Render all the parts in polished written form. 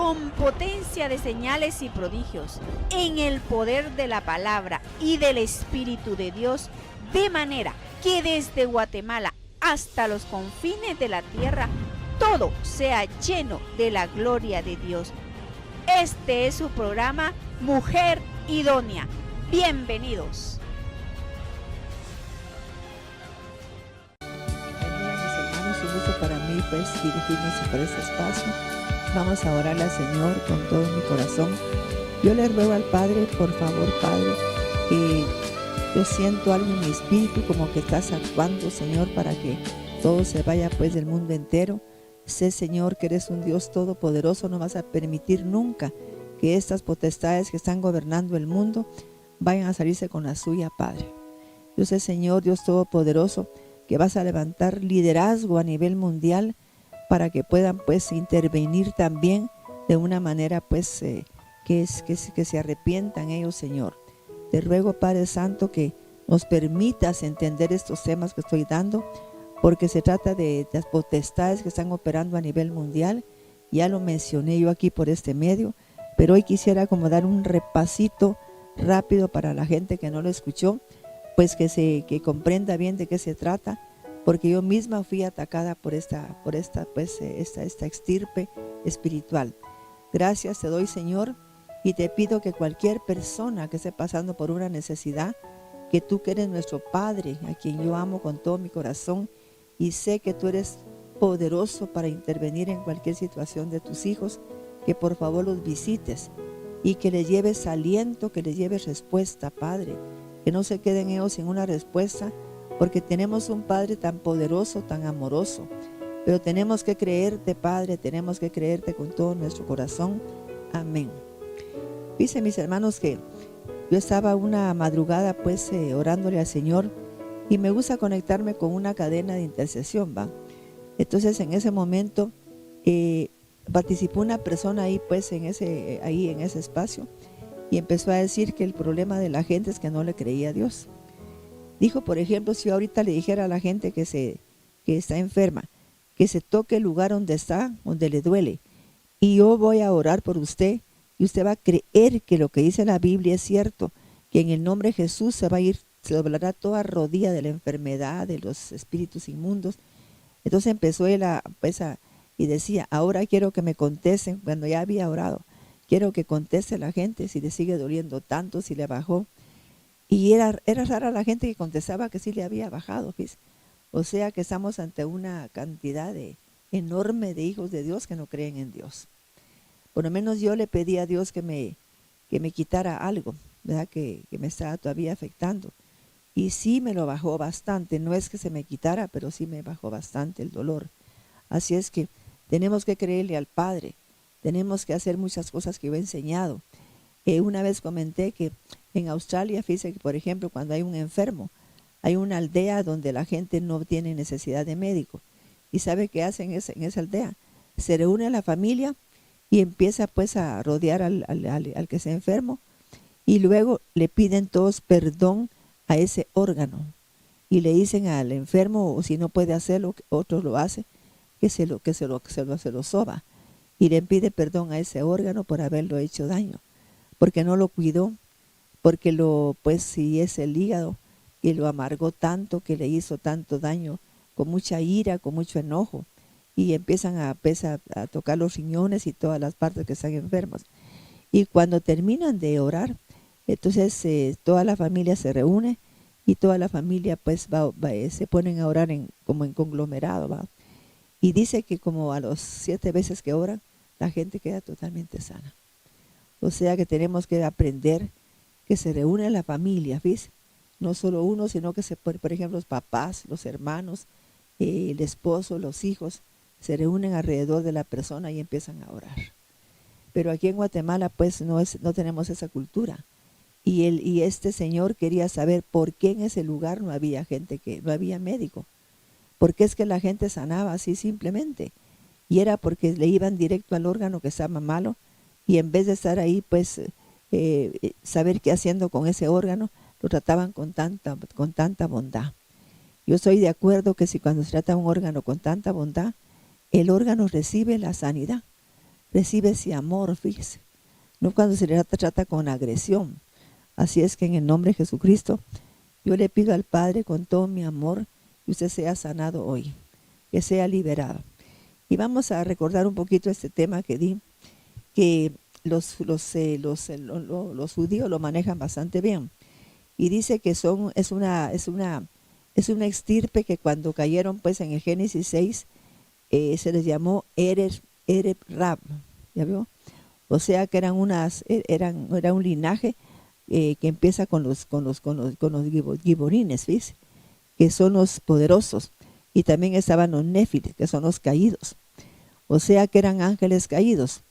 con potencia de señales y prodigios, en el poder de la palabra y del Espíritu de Dios, de manera que desde Guatemala hasta los confines de la tierra, todo sea lleno de la gloria de Dios. Este es su programa Mujer Idónea. Bienvenidos. Mis hermanos, un gusto para mí pues dirigirnos por este espacio. Vamos a orar al Señor con todo mi corazón. Yo le ruego al Padre, por favor, Padre, que yo siento algo en mi espíritu como que estás actuando, Señor, para que todo se vaya pues del mundo entero. Sé, Señor, que eres un Dios todopoderoso, no vas a permitir nunca que estas potestades que están gobernando el mundo vayan a salirse con la suya, Padre. Yo sé, Señor, Dios todopoderoso, que vas a levantar liderazgo a nivel mundial para que puedan pues intervenir también de una manera pues que se arrepientan ellos, Señor. Te ruego, Padre Santo, que nos permitas entender estos temas que estoy dando, porque se trata de las potestades que están operando a nivel mundial. Ya lo mencioné yo aquí por este medio, pero hoy quisiera como dar un repasito rápido para la gente que no lo escuchó, pues que comprenda bien de qué se trata, porque yo misma fui atacada por esta extirpe espiritual. Gracias te doy, Señor, y te pido que cualquier persona que esté pasando por una necesidad, que tú que eres nuestro Padre, a quien yo amo con todo mi corazón, y sé que tú eres poderoso para intervenir en cualquier situación de tus hijos, que por favor los visites y que les lleves aliento, que les lleves respuesta, Padre, que no se queden ellos sin una respuesta, porque tenemos un Padre tan poderoso, tan amoroso, pero tenemos que creerte, Padre, tenemos que creerte con todo nuestro corazón. Amén. Dice, mis hermanos, que yo estaba una madrugada pues orándole al Señor, y me gusta conectarme con una cadena de intercesión, ¿va? Entonces en ese momento participó una persona ahí pues en ese espacio, y empezó a decir que el problema de la gente es que no le creía a Dios. Dijo, por ejemplo, si yo ahorita le dijera a la gente que está enferma, que se toque el lugar donde está, donde le duele, y yo voy a orar por usted, y usted va a creer que lo que dice la Biblia es cierto, que en el nombre de Jesús se doblará toda rodilla de la enfermedad, de los espíritus inmundos. Entonces empezó él y decía, ahora quiero que me contesten, cuando ya había orado, quiero que conteste la gente si le sigue doliendo tanto, si le bajó. Y era rara la gente que contestaba que sí le había bajado, ¿ves? O sea que estamos ante una cantidad enorme de hijos de Dios que no creen en Dios. Por lo menos yo le pedí a Dios que me quitara algo, ¿verdad? Que me estaba todavía afectando. Y sí me lo bajó bastante, no es que se me quitara, pero sí me bajó bastante el dolor. Así es que tenemos que creerle al Padre, tenemos que hacer muchas cosas que yo he enseñado. Una vez comenté que en Australia, fíjese que por ejemplo cuando hay un enfermo, hay una aldea donde la gente no tiene necesidad de médico. ¿Y sabe qué hacen en esa aldea? Se reúne la familia y empieza pues a rodear al que está enfermo, y luego le piden todos perdón a ese órgano, y le dicen al enfermo, o si no puede hacerlo, otro lo hace, que se lo soba, y le pide perdón a ese órgano por haberlo hecho daño, porque no lo cuidó, porque pues si es el hígado, y lo amargó tanto, que le hizo tanto daño, con mucha ira, con mucho enojo, y empiezan a tocar los riñones y todas las partes que están enfermas. Y cuando terminan de orar, entonces toda la familia se reúne, y toda la familia pues se ponen a orar como en conglomerado, ¿va? Y dice que como a los 7 veces que oran, la gente queda totalmente sana. O sea que tenemos que aprender que se reúne la familia, ¿ves? No solo uno, sino que por ejemplo los papás, los hermanos, el esposo, los hijos, se reúnen alrededor de la persona y empiezan a orar. Pero aquí en Guatemala pues no tenemos esa cultura. Y este señor quería saber por qué en ese lugar no había no había médico. ¿Por qué es que la gente sanaba así simplemente? Y era porque le iban directo al órgano que estaba malo, y en vez de estar ahí pues saber qué haciendo con ese órgano, lo trataban con tanta bondad. Yo estoy de acuerdo que si cuando se trata un órgano con tanta bondad, el órgano recibe la sanidad. recibe ese amor, fíjese, no cuando se le trata con agresión. Así es que en el nombre de Jesucristo, yo le pido al Padre con todo mi amor que usted sea sanado hoy, que sea liberado. Y vamos a recordar un poquito este tema que di, que los judíos lo manejan bastante bien. Y dice que es una extirpe que cuando cayeron pues en el Génesis 6, se les llamó Ereb Rab, ¿ya vio? O sea que era un linaje que empieza con los giborines, ¿ves? Que son los poderosos. Y también estaban los néfiles, que son los caídos. O sea que eran ángeles caídos.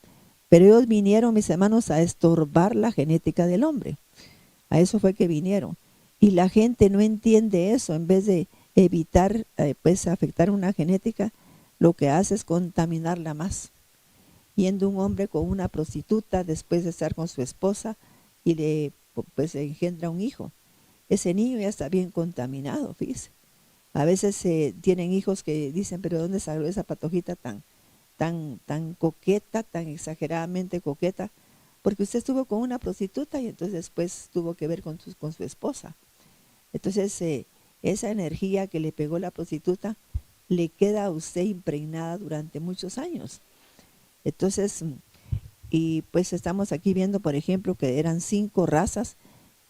Pero ellos vinieron, mis hermanos, a estorbar la genética del hombre. A eso fue que vinieron. Y la gente no entiende eso. En vez de evitar pues afectar una genética, lo que hace es contaminarla más. Yendo un hombre con una prostituta después de estar con su esposa y le pues engendra un hijo. Ese niño ya está bien contaminado, fíjese. A veces tienen hijos que dicen, pero ¿dónde salió esa patojita tan coqueta, tan exageradamente coqueta? Porque usted estuvo con una prostituta y entonces después tuvo que ver con su esposa. Entonces esa energía que le pegó la prostituta le queda a usted impregnada durante muchos años. Entonces, y pues estamos aquí viendo, por ejemplo, que eran 5 razas,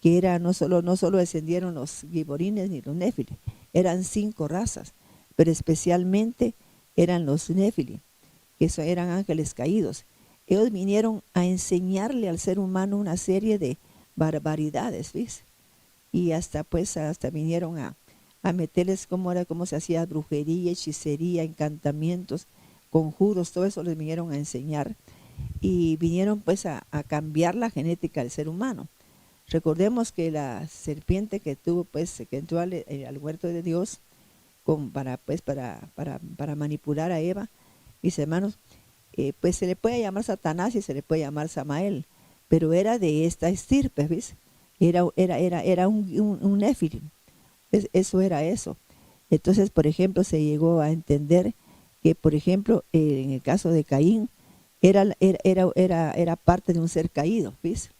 que no solo descendieron los giborines ni los néfilis, eran 5 razas, pero especialmente eran los néfilis, que eran ángeles caídos. Ellos vinieron a enseñarle al ser humano una serie de barbaridades, ¿ves? Y hasta vinieron a meterles cómo se hacía brujería, hechicería, encantamientos, conjuros, todo eso les vinieron a enseñar. Y vinieron pues a cambiar la genética del ser humano. Recordemos que la serpiente que entró al huerto de Dios para manipular a Eva, mis hermanos, pues se le puede llamar Satanás y se le puede llamar Samael, pero era de esta estirpe, ¿ves? Era un néfilim, eso era eso. Entonces, por ejemplo, se llegó a entender que, por ejemplo, en el caso de Caín, era parte de un ser caído, ¿ves?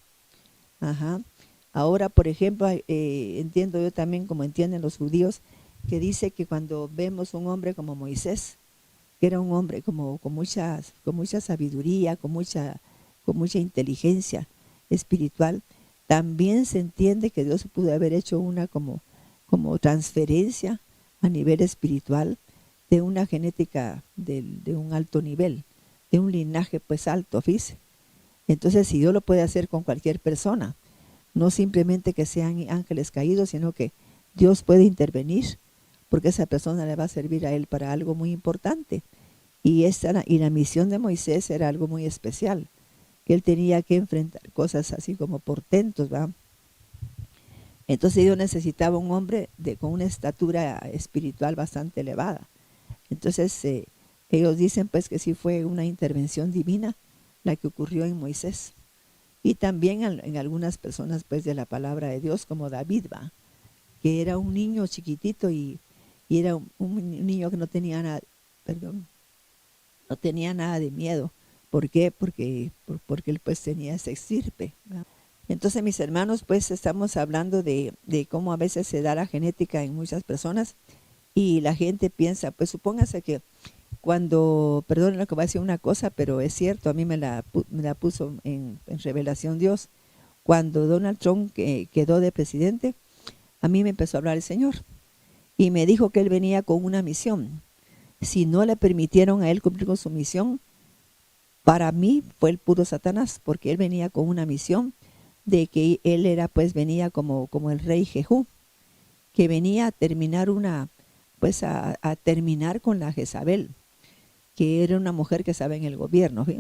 Ajá. Ahora, por ejemplo, entiendo yo también, como entienden los judíos, que dice que cuando vemos un hombre como Moisés, que era un hombre con mucha sabiduría, con mucha inteligencia espiritual, también se entiende que Dios pudo haber hecho una como transferencia a nivel espiritual de una genética de un alto nivel, de un linaje pues alto, fíjese. Entonces, si Dios lo puede hacer con cualquier persona, no simplemente que sean ángeles caídos, sino que Dios puede intervenir, porque esa persona le va a servir a él para algo muy importante. Y la misión de Moisés era algo muy especial, que él tenía que enfrentar cosas así como portentos, ¿va? Entonces Dios necesitaba un hombre con una estatura espiritual bastante elevada. Entonces ellos dicen pues que sí fue una intervención divina la que ocurrió en Moisés. Y también en algunas personas pues de la palabra de Dios, como David, ¿va? Que era un niño chiquitito y era un niño que no tenía nada, no tenía nada de miedo. ¿Por qué? Porque él pues tenía esa estirpe, ¿va? Entonces, mis hermanos, pues estamos hablando de cómo a veces se da la genética en muchas personas y la gente piensa, pues supóngase que cuando, perdón lo que voy a decir una cosa, pero es cierto, a mí me la puso en revelación Dios. Cuando Donald Trump quedó de presidente, a mí me empezó a hablar el Señor y me dijo que él venía con una misión. Si no le permitieron a él cumplir con su misión, para mí fue el puro Satanás, porque él venía con una misión de que él venía como el rey Jehú, que venía a terminar a terminar con la Jezabel, que era una mujer que estaba en el gobierno, ¿sí?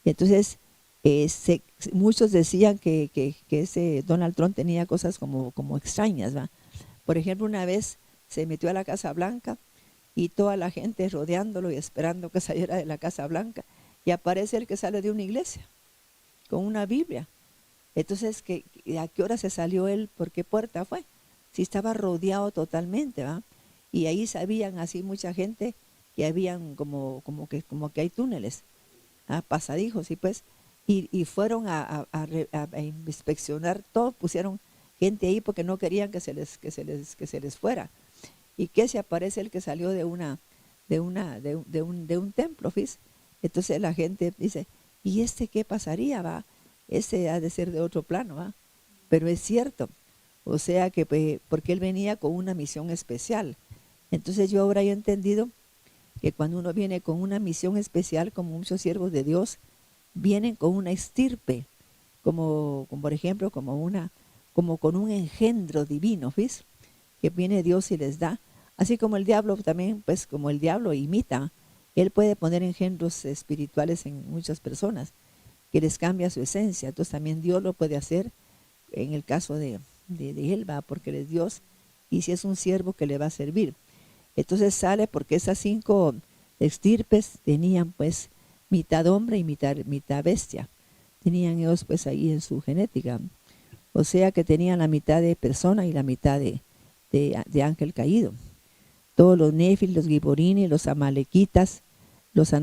Y entonces muchos decían que ese Donald Trump tenía cosas como extrañas, ¿va? Por ejemplo, una vez se metió a la Casa Blanca y toda la gente rodeándolo y esperando que saliera de la Casa Blanca, y aparece el que sale de una iglesia con una Biblia. Entonces, ¿a qué hora se salió él? ¿Por qué puerta fue? Si estaba rodeado totalmente, ¿va? Y ahí sabían así mucha gente que habían como que hay túneles. pasadijos, y fueron a inspeccionar todo, pusieron gente ahí porque no querían que se les fuera. Y que se aparece el que salió de un templo, ¿ves? Entonces la gente dice, ¿y qué pasaría, va? Ese ha de ser de otro plano, va. Pero es cierto, o sea que porque él venía con una misión especial. Entonces yo ahora he entendido que cuando uno viene con una misión especial, como muchos siervos de Dios vienen con una estirpe, como por ejemplo, como con un engendro divino, ¿ves? Que viene Dios y les da. Así como el diablo también, pues como el diablo imita, él puede poner engendros espirituales en muchas personas, que les cambia su esencia. Entonces también Dios lo puede hacer en el caso de él, va, porque él es Dios, y si es un siervo que le va a servir. Entonces sale porque esas 5 estirpes tenían pues mitad hombre y mitad bestia. Tenían ellos pues ahí en su genética. O sea que tenían la mitad de persona y la mitad de ángel caído. Todos los Nefil, los Giborini, los Amalequitas, los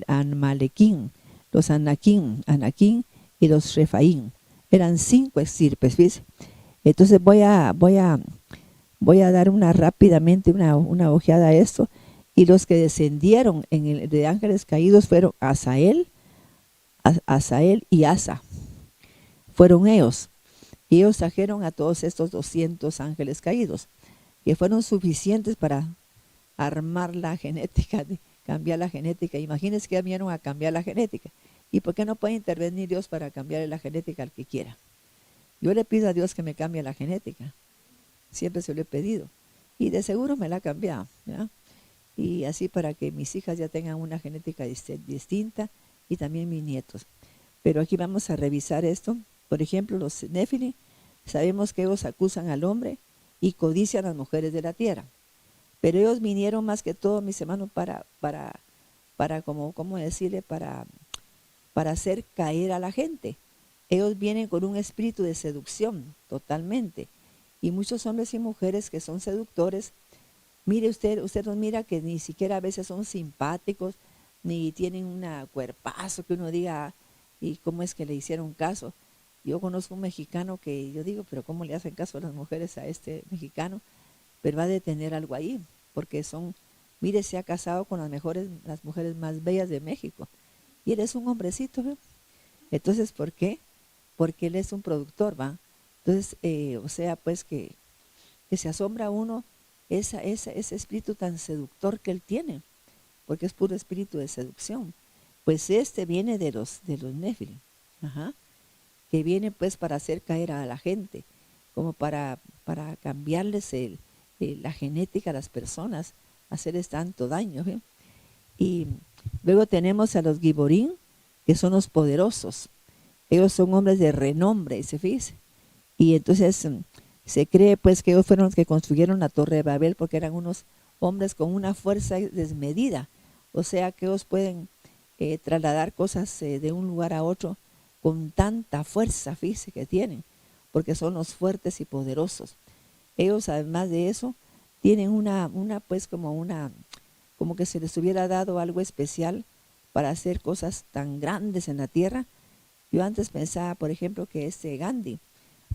Amalequín, los Anaquín y los Refaín. Eran 5 estirpes, ¿ves? Entonces voy a dar rápidamente una ojeada a esto. Y los que descendieron de ángeles caídos fueron Asael y Asa. Fueron ellos. Y ellos trajeron a todos estos 200 ángeles caídos, que fueron suficientes para armar la genética, cambiar la genética. Imagínense que vinieron a cambiar la genética. ¿Y por qué no puede intervenir Dios para cambiar la genética al que quiera? Yo le pido a Dios que me cambie la genética. Siempre se lo he pedido. Y de seguro me la ha cambiado, ¿ya? Y así para que mis hijas ya tengan una genética distinta y también mis nietos. Pero aquí vamos a revisar esto. Por ejemplo, los Néfili, sabemos que ellos acusan al hombre y codician a las mujeres de la tierra. Pero ellos vinieron más que todo, mis hermanos, para ¿cómo decirle? Para hacer caer a la gente. Ellos vienen con un espíritu de seducción, totalmente. Y muchos hombres y mujeres que son seductores, mire usted nos mira que ni siquiera a veces son simpáticos, ni tienen un cuerpazo que uno diga, ¿y cómo es que le hicieron caso? Yo conozco un mexicano que yo digo, pero ¿cómo le hacen caso a las mujeres a este mexicano? Pero va a tener algo ahí, porque mire, se ha casado con las mujeres más bellas de México. Y él es un hombrecito, ¿ve? Entonces, ¿por qué? Porque él es un productor, ¿va? Entonces, o sea, pues que se asombra uno ese espíritu tan seductor que él tiene, porque es puro espíritu de seducción. Pues viene de los Néfilim, que viene pues para hacer caer a la gente, como para cambiarles la genética a las personas, hacerles tanto daño, ¿ve? Y luego tenemos a los Giborín, que son los poderosos. Ellos son hombres de renombre, ¿se fijan? Y entonces se cree pues que ellos fueron los que construyeron la Torre de Babel, porque eran unos hombres con una fuerza desmedida. O sea que ellos pueden trasladar cosas de un lugar a otro con tanta fuerza física que tienen, porque son los fuertes y poderosos. Ellos, además de eso, tienen como que se les hubiera dado algo especial para hacer cosas tan grandes en la tierra. Yo antes pensaba, por ejemplo, que Gandhi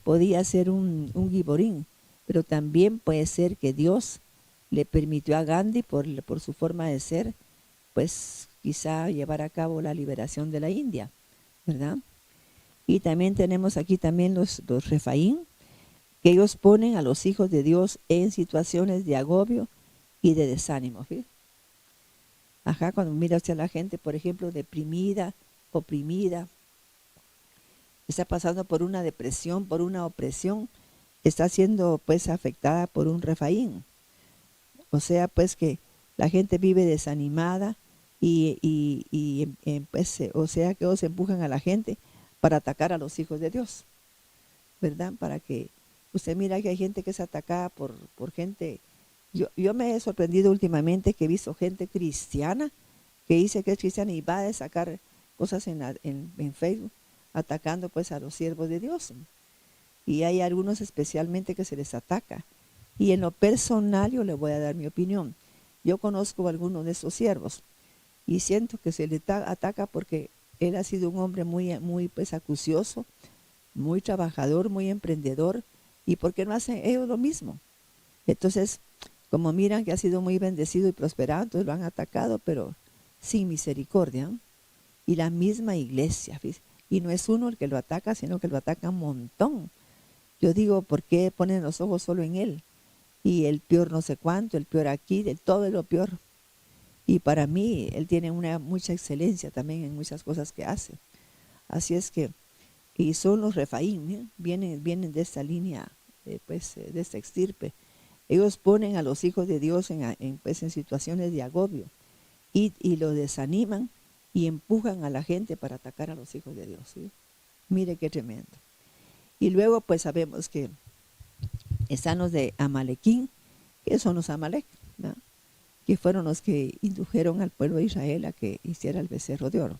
podía ser un giborín, pero también puede ser que Dios le permitió a Gandhi, por su forma de ser, pues quizá llevar a cabo la liberación de la India, ¿verdad? Y también tenemos aquí también los Refaín, que ellos ponen a los hijos de Dios en situaciones de agobio y de desánimo, ¿sí? Cuando mira usted a la gente, por ejemplo, deprimida, oprimida, está pasando por una depresión, por una opresión, está siendo pues afectada por un Refaín. O sea, pues que la gente vive desanimada o sea que ellos empujan a la gente para atacar a los hijos de Dios, ¿verdad? Para que usted mira que hay gente que es atacada por gente. Yo me he sorprendido últimamente que he visto gente cristiana que dice que es cristiana y va a sacar cosas en Facebook atacando pues a los siervos de Dios. Y hay algunos especialmente que se les ataca. Y en lo personal yo le voy a dar mi opinión. Yo conozco a algunos de esos siervos y siento que se le ataca porque él ha sido un hombre muy pues acucioso, muy trabajador, muy emprendedor, y porque no hacen ellos lo mismo. Entonces, como miran que ha sido muy bendecido y prosperado, entonces lo han atacado, pero sin misericordia. Y la misma iglesia, fíjese, y no es uno el que lo ataca, sino que lo ataca un montón. Yo digo, ¿por qué ponen los ojos solo en él? Y el peor no sé cuánto, el peor aquí, todo es lo peor. Y para mí, él tiene mucha excelencia también en muchas cosas que hace. Así es que, y son los Refaín, ¿eh? vienen de esta línea, de esta extirpe. Ellos ponen a los hijos de Dios en situaciones de agobio y lo desaniman y empujan a la gente para atacar a los hijos de Dios, ¿sí? Mire qué tremendo. Y luego pues sabemos que están los de Amalequín, que son los Amalek, ¿no? Que fueron los que indujeron al pueblo de Israel a que hiciera el becerro de oro.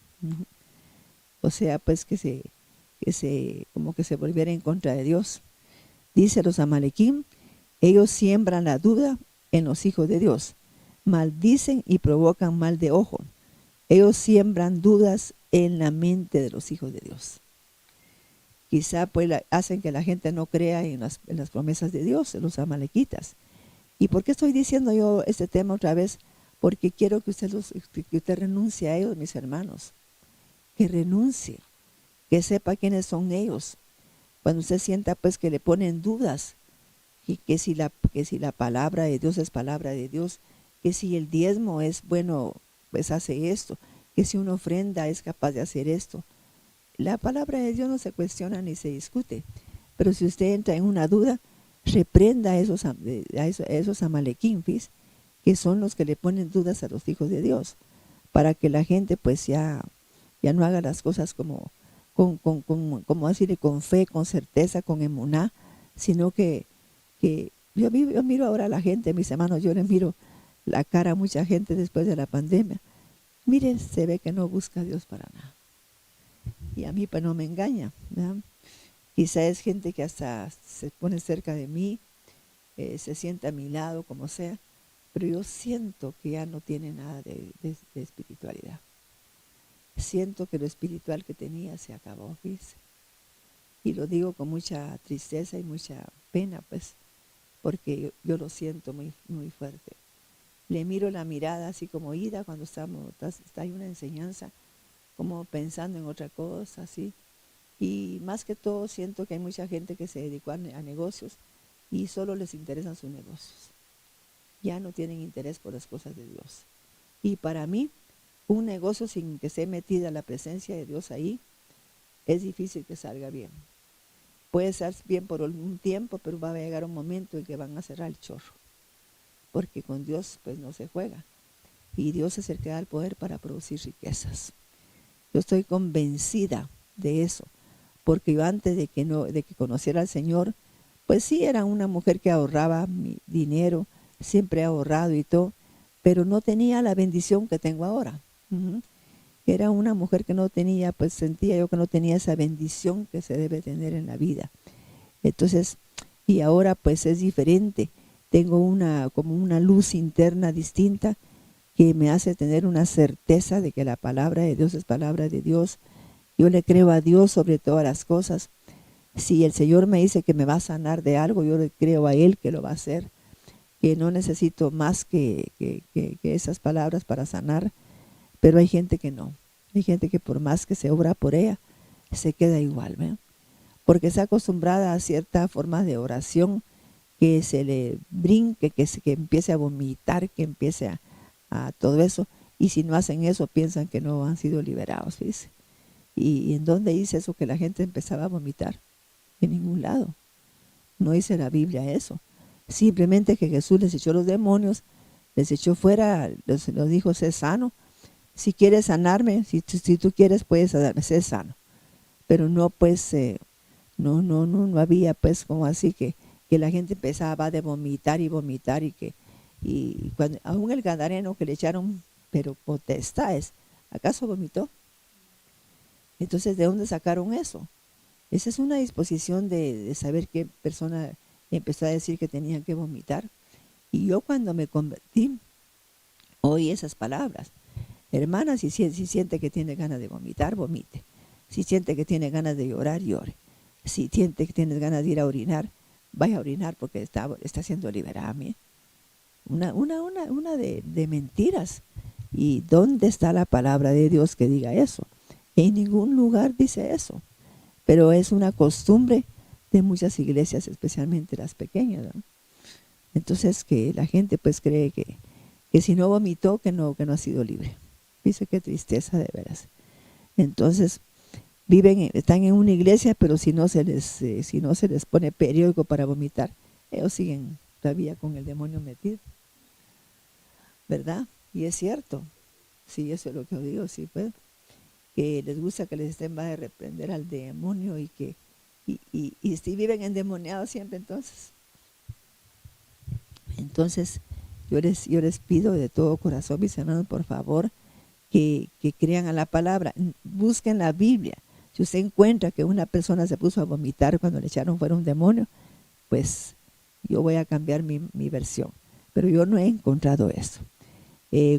O sea, pues que se volviera en contra de Dios. Dice los Amalequín, ellos siembran la duda en los hijos de Dios, maldicen y provocan mal de ojo. Ellos siembran dudas en la mente de los hijos de Dios. Quizá pues hacen que la gente no crea en las promesas de Dios, en los amalequitas. ¿Y por qué estoy diciendo yo este tema otra vez? Porque quiero que usted renuncie a ellos, mis hermanos. Que renuncie, que sepa quiénes son ellos. Cuando usted sienta pues que le ponen dudas, y que si la palabra de Dios es palabra de Dios, que si el diezmo es bueno, pues hace esto, que si una ofrenda es capaz de hacer esto. La palabra de Dios no se cuestiona ni se discute, pero si usted entra en una duda, reprenda a esos amalequín, que son los que le ponen dudas a los hijos de Dios, para que la gente pues ya no haga las cosas como decirle, con fe, con certeza, con emuná, sino que yo miro ahora a la gente, mis hermanos, yo les miro la cara a mucha gente después de la pandemia. Miren, se ve que no busca a Dios para nada. Y a mí pues no me engaña, ¿verdad? Quizá es gente que hasta se pone cerca de mí, se sienta a mi lado, como sea, pero yo siento que ya no tiene nada de espiritualidad. Siento que lo espiritual que tenía se acabó, fíjese. Y lo digo con mucha tristeza y mucha pena, pues, porque yo lo siento muy, muy fuerte. Le miro la mirada así como ida cuando está en una enseñanza, como pensando en otra cosa, así. Y más que todo siento que hay mucha gente que se dedicó a negocios y solo les interesan sus negocios. Ya no tienen interés por las cosas de Dios. Y para mí, un negocio sin que esté metida la presencia de Dios ahí, es difícil que salga bien. Puede ser bien por un tiempo, pero va a llegar un momento en que van a cerrar el chorro. Porque con Dios pues no se juega. Y Dios es el que da el poder para producir riquezas. Yo estoy convencida de eso. Porque yo antes de que conociera al Señor, pues sí era una mujer que ahorraba mi dinero, siempre he ahorrado y todo, pero no tenía la bendición que tengo ahora. Era una mujer que no tenía, pues sentía yo que no tenía esa bendición que se debe tener en la vida. Entonces, y ahora pues es diferente. Tengo como una luz interna distinta que me hace tener una certeza de que la palabra de Dios es palabra de Dios. Yo le creo a Dios sobre todas las cosas. Si el Señor me dice que me va a sanar de algo, yo le creo a Él que lo va a hacer. Que no necesito más que esas palabras para sanar. Pero hay gente que no. Hay gente que por más que se obra por ella, se queda igual, ¿ve? Porque está acostumbrada a cierta forma de oración, que se le brinque, que empiece a vomitar, que empiece a todo eso. Y si no hacen eso, piensan que no han sido liberados, ¿sí? ¿Y en dónde dice eso que la gente empezaba a vomitar? En ningún lado. No dice la Biblia eso. Simplemente que Jesús les echó los demonios, les echó fuera, los dijo, sé sano. Si quieres sanarme, si tú quieres, puedes sanarme, sé sano. Pero no, pues, no había, pues, como así que la gente empezaba de vomitar y vomitar y cuando, aún el gadareno que le echaron, pero potestades, ¿acaso vomitó? Entonces, ¿de dónde sacaron eso? Esa es una disposición de saber qué persona empezó a decir que tenían que vomitar. Y yo cuando me convertí, oí esas palabras. Hermana, si siente que tiene ganas de vomitar, vomite. Si siente que tiene ganas de llorar, llore. Si siente que tiene ganas de ir a orinar, vaya a orinar porque está siendo liberada. Una de mentiras. ¿Y dónde está la palabra de Dios que diga eso? En ningún lugar dice eso. Pero es una costumbre de muchas iglesias, especialmente las pequeñas, ¿no? Entonces que la gente pues cree que si no vomitó, que no ha sido libre. Dice qué tristeza de veras. Entonces están en una iglesia, pero si no se les pone periódico para vomitar, ellos siguen todavía con el demonio metido, ¿verdad? Y es cierto, sí, eso es lo que yo digo, sí, pues, que les gusta que les estén, va a reprender al demonio y si viven endemoniados siempre, entonces yo les pido de todo corazón, mis hermanos, por favor, que crean a la palabra, busquen la Biblia. Si usted encuentra que una persona se puso a vomitar cuando le echaron fuera un demonio, pues yo voy a cambiar mi versión. Pero yo no he encontrado eso.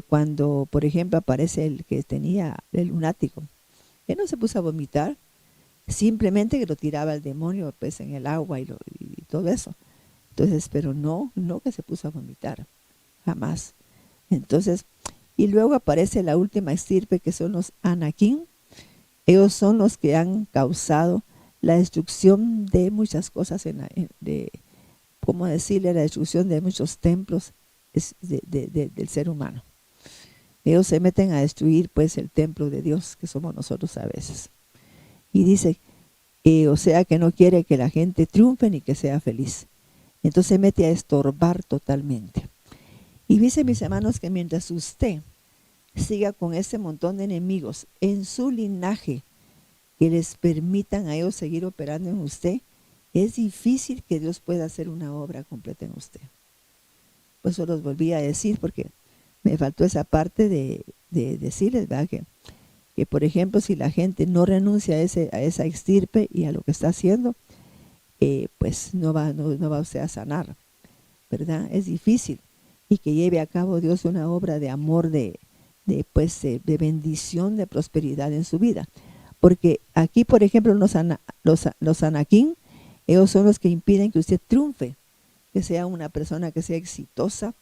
Cuando, por ejemplo, aparece el que tenía el lunático, él no se puso a vomitar, simplemente que lo tiraba el demonio pues en el agua y todo eso. Entonces, pero no que se puso a vomitar, jamás. Entonces, y luego aparece la última estirpe, que son los Anakim. Ellos son los que han causado la destrucción de muchas cosas, ¿cómo decirle? La destrucción de muchos templos del ser humano. Ellos se meten a destruir pues el templo de Dios, que somos nosotros a veces. Y dice, o sea que no quiere que la gente triunfe ni que sea feliz. Entonces se mete a estorbar totalmente. Y dice, mis hermanos, que mientras usted siga con ese montón de enemigos en su linaje que les permitan a ellos seguir operando en usted, es difícil que Dios pueda hacer una obra completa en usted. Pues eso los volví a decir porque me faltó esa parte de decirles, ¿verdad? Que por ejemplo, si la gente no renuncia a esa estirpe y a lo que está haciendo, pues no va usted a sanar, ¿verdad? Es difícil. Y que lleve a cabo Dios una obra de amor, de bendición, de prosperidad en su vida. Porque aquí, por ejemplo, los anaquín, ellos son los que impiden que usted triunfe, que sea una persona que sea exitosa,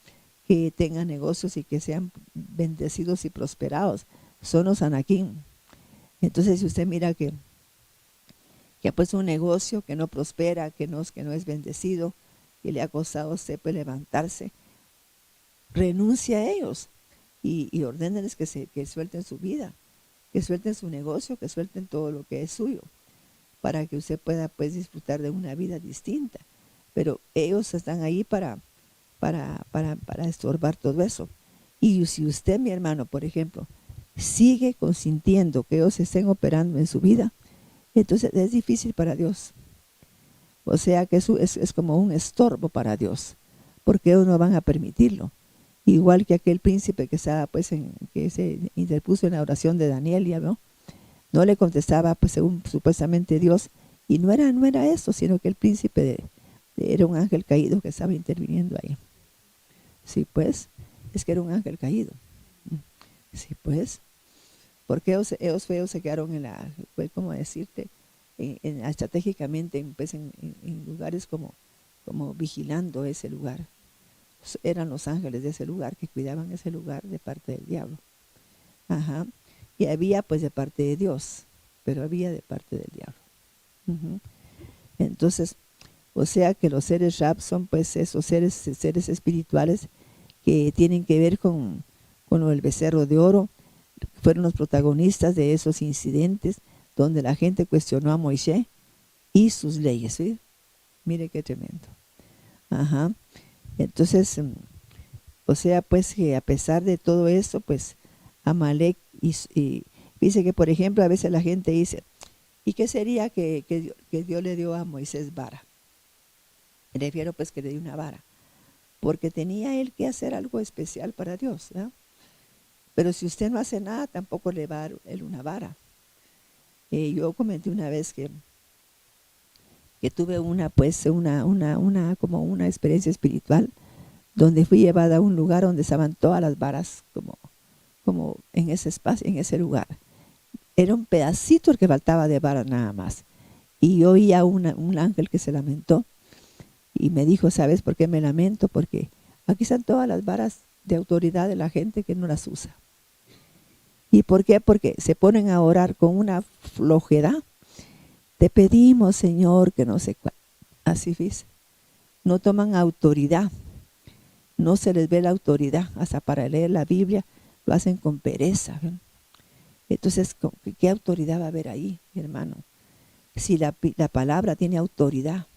que tenga negocios y que sean bendecidos y prosperados. Son los anaquín. Entonces, si usted mira que ha puesto un negocio que no prospera, que no es bendecido, que le ha costado a usted pues levantarse, renuncia a ellos y ordénenles que suelten su vida, que suelten su negocio, que suelten todo lo que es suyo, para que usted pueda pues disfrutar de una vida distinta. Pero ellos están ahí para estorbar todo eso. Y si usted, mi hermano, por ejemplo, sigue consintiendo que ellos estén operando en su vida, entonces es difícil para Dios. O sea que eso es como un estorbo para Dios, porque ellos no van a permitirlo. Igual que aquel príncipe que se interpuso en la oración de Daniel, ya vio, no le contestaba pues según supuestamente Dios, y no era eso, sino que el príncipe era un ángel caído que estaba interviniendo ahí. Sí, pues, es que era un ángel caído. Sí, pues, porque ellos feos se quedaron pues, ¿cómo decirte? Estratégicamente en lugares como vigilando ese lugar. Eran los ángeles de ese lugar que cuidaban ese lugar de parte del diablo. Ajá. Y había pues de parte de Dios, pero había de parte del diablo. Entonces, o sea que los seres Rab son pues esos seres espirituales que tienen que ver con lo del becerro de oro. Fueron los protagonistas de esos incidentes donde la gente cuestionó a Moisés y sus leyes. ¿Sí? Mire qué tremendo. Ajá. Entonces, o sea pues que a pesar de todo eso, pues Amalek y dice que por ejemplo a veces la gente dice, ¿y qué sería que Dios le dio a Moisés vara? Me refiero pues que le dio una vara, porque tenía él que hacer algo especial para Dios, ¿no? Pero si usted no hace nada, tampoco le va a dar él una vara. Yo comenté una vez que tuve como una experiencia espiritual donde fui llevada a un lugar donde estaban todas las varas como como en ese espacio, en ese lugar. Era un pedacito el que faltaba de vara nada más. Y yo oía un ángel que se lamentó y me dijo, ¿sabes por qué me lamento? Porque aquí están todas las varas de autoridad de la gente que no las usa. ¿Y por qué? Porque se ponen a orar con una flojedad. Te pedimos, Señor, que no sé cuál. Así dice. No toman autoridad. No se les ve la autoridad. Hasta para leer la Biblia lo hacen con pereza. ¿Ven? Entonces, ¿qué autoridad va a haber ahí, mi hermano? Si la palabra tiene autoridad.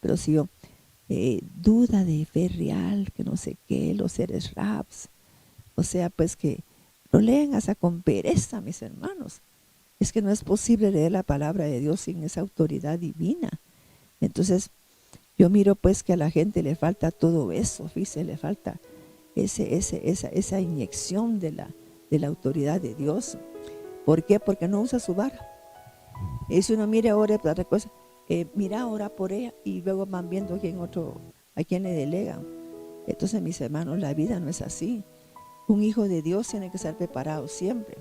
Pero si yo duda de fe real, que no sé qué, los seres raps, o sea, pues que lo lean hasta con pereza, mis hermanos. Es que no es posible leer la palabra de Dios sin esa autoridad divina. Entonces, yo miro pues que a la gente le falta todo eso, fíjese, le falta esa inyección de la autoridad de Dios. ¿Por qué? Porque no usa su vara. Y si uno mira, ora por otra cosa, mira, ora por ella, y luego van viendo a quién le delegan. Entonces, mis hermanos, la vida no es así. Un hijo de Dios tiene que estar preparado siempre.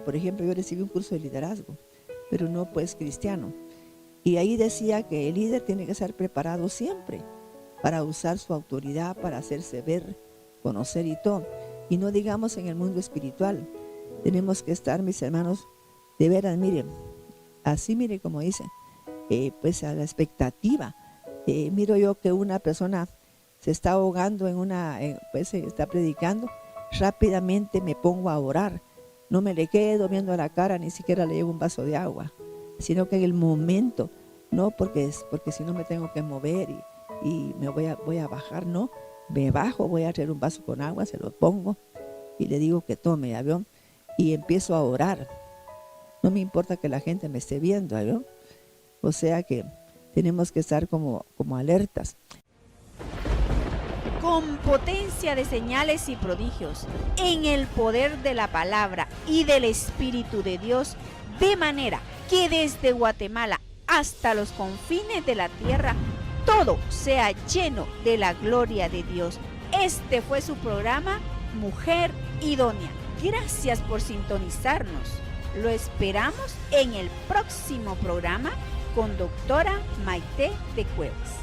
Por ejemplo, yo recibí un curso de liderazgo, pero no pues cristiano. Y ahí decía que el líder tiene que estar preparado siempre para usar su autoridad, para hacerse ver, conocer y todo. Y no digamos en el mundo espiritual. Tenemos que estar, mis hermanos, de veras, miren, así miren como dice, pues a la expectativa. Miro yo que una persona se está ahogando pues se está predicando, rápidamente me pongo a orar. No me le quedo viendo a la cara, ni siquiera le llevo un vaso de agua, sino que en el momento, no porque si no me tengo que mover y me voy a bajar, no, me bajo, voy a traer un vaso con agua, se lo pongo y le digo que tome, ¿avión? Y empiezo a orar. No me importa que la gente me esté viendo, ¿avión? O sea que tenemos que estar como alertas. Con potencia de señales y prodigios, en el poder de la palabra y del Espíritu de Dios, de manera que desde Guatemala hasta los confines de la tierra, todo sea lleno de la gloria de Dios. Este fue su programa, Mujer Idónea. Gracias por sintonizarnos. Lo esperamos en el próximo programa con doctora Maite de Cuevas.